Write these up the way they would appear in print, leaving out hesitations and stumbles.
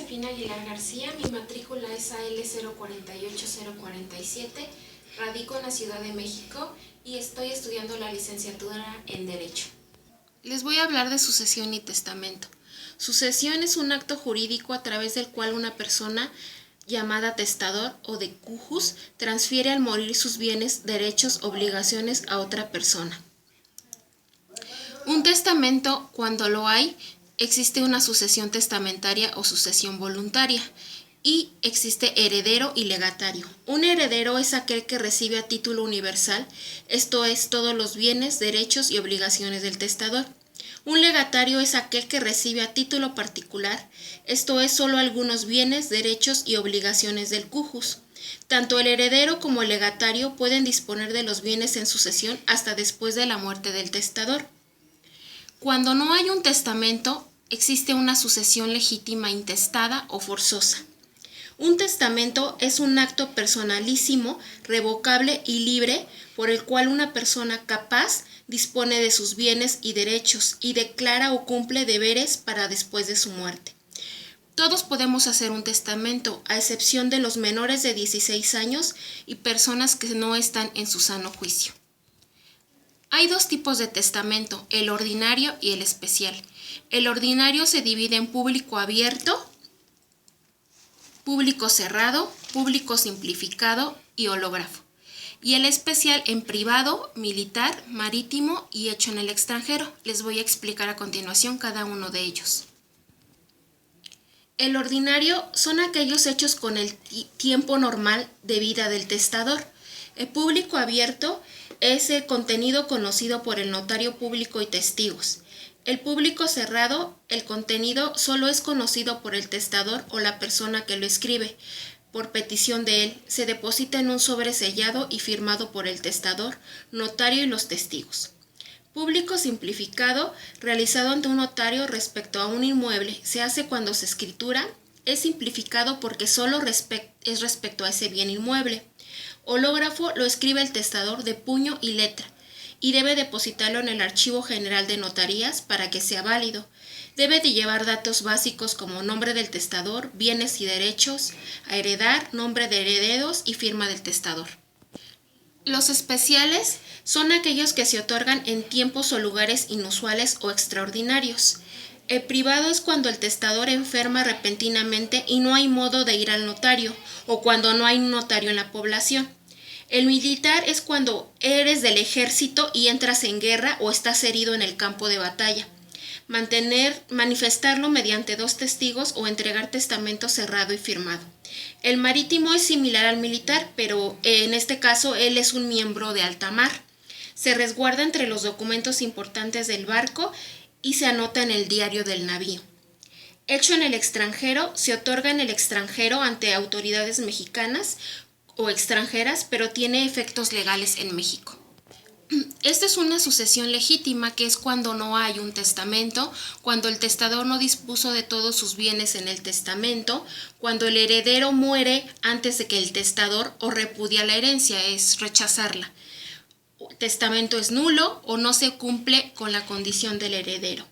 Josefina Aguilar García, mi matrícula es AL048047, radico en la Ciudad de México y estoy estudiando la licenciatura en Derecho. Les voy a hablar de sucesión y testamento. Sucesión es un acto jurídico a través del cual una persona llamada testador o de cujus transfiere al morir sus bienes, derechos, obligaciones a otra persona. Un testamento, cuando lo hay, existe una sucesión testamentaria o sucesión voluntaria y existe heredero y legatario. Un heredero es aquel que recibe a título universal, esto es, todos los bienes, derechos y obligaciones del testador. Un legatario es aquel que recibe a título particular, esto es, solo algunos bienes, derechos y obligaciones del cujus. Tanto el heredero como el legatario pueden disponer de los bienes en sucesión hasta después de la muerte del testador. Cuando no hay un testamento, existe una sucesión legítima intestada o forzosa. Un testamento es un acto personalísimo, revocable y libre por el cual una persona capaz dispone de sus bienes y derechos y declara o cumple deberes para después de su muerte. Todos podemos hacer un testamento, a excepción de los menores de 16 años y personas que no están en su sano juicio. Hay dos tipos de testamento, el ordinario y el especial. El ordinario se divide en público abierto, público cerrado, público simplificado y hológrafo. Y el especial en privado, militar, marítimo y hecho en el extranjero. Les voy a explicar a continuación cada uno de ellos. El ordinario son aquellos hechos con el tiempo normal de vida del testador. El público abierto es el contenido conocido por el notario público y testigos. El público cerrado, el contenido solo es conocido por el testador o la persona que lo escribe. Por petición de él, se deposita en un sobre sellado y firmado por el testador, notario y los testigos. Público simplificado, realizado ante un notario respecto a un inmueble, se hace cuando se escritura, es simplificado porque solo es respecto a ese bien inmueble. Hológrafo lo escribe el testador de puño y letra y debe depositarlo en el Archivo General de Notarías para que sea válido. Debe de llevar datos básicos como nombre del testador, bienes y derechos a heredar, nombre de herederos y firma del testador. Los especiales son aquellos que se otorgan en tiempos o lugares inusuales o extraordinarios. El privado es cuando el testador enferma repentinamente y no hay modo de ir al notario, o cuando no hay un notario en la población. El militar es cuando eres del ejército y entras en guerra o estás herido en el campo de batalla. Manifestarlo mediante dos testigos o entregar testamento cerrado y firmado. El marítimo es similar al militar, pero en este caso él es un miembro de alta mar. Se resguarda entre los documentos importantes del barco y se anota en el diario del navío. Hecho en el extranjero, se otorga en el extranjero ante autoridades mexicanas o extranjeras, pero tiene efectos legales en México. Esta es una sucesión legítima, que es cuando no hay un testamento, cuando el testador no dispuso de todos sus bienes en el testamento, cuando el heredero muere antes de que el testador o repudia la herencia, es rechazarla. El testamento es nulo o no se cumple con la condición del heredero.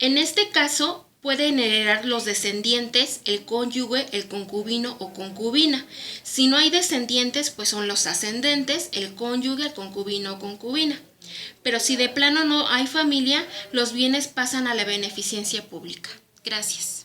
En este caso, pueden heredar los descendientes, el cónyuge, el concubino o concubina. Si no hay descendientes, pues son los ascendentes, el cónyuge, el concubino o concubina. Pero si de plano no hay familia, los bienes pasan a la beneficencia pública. Gracias.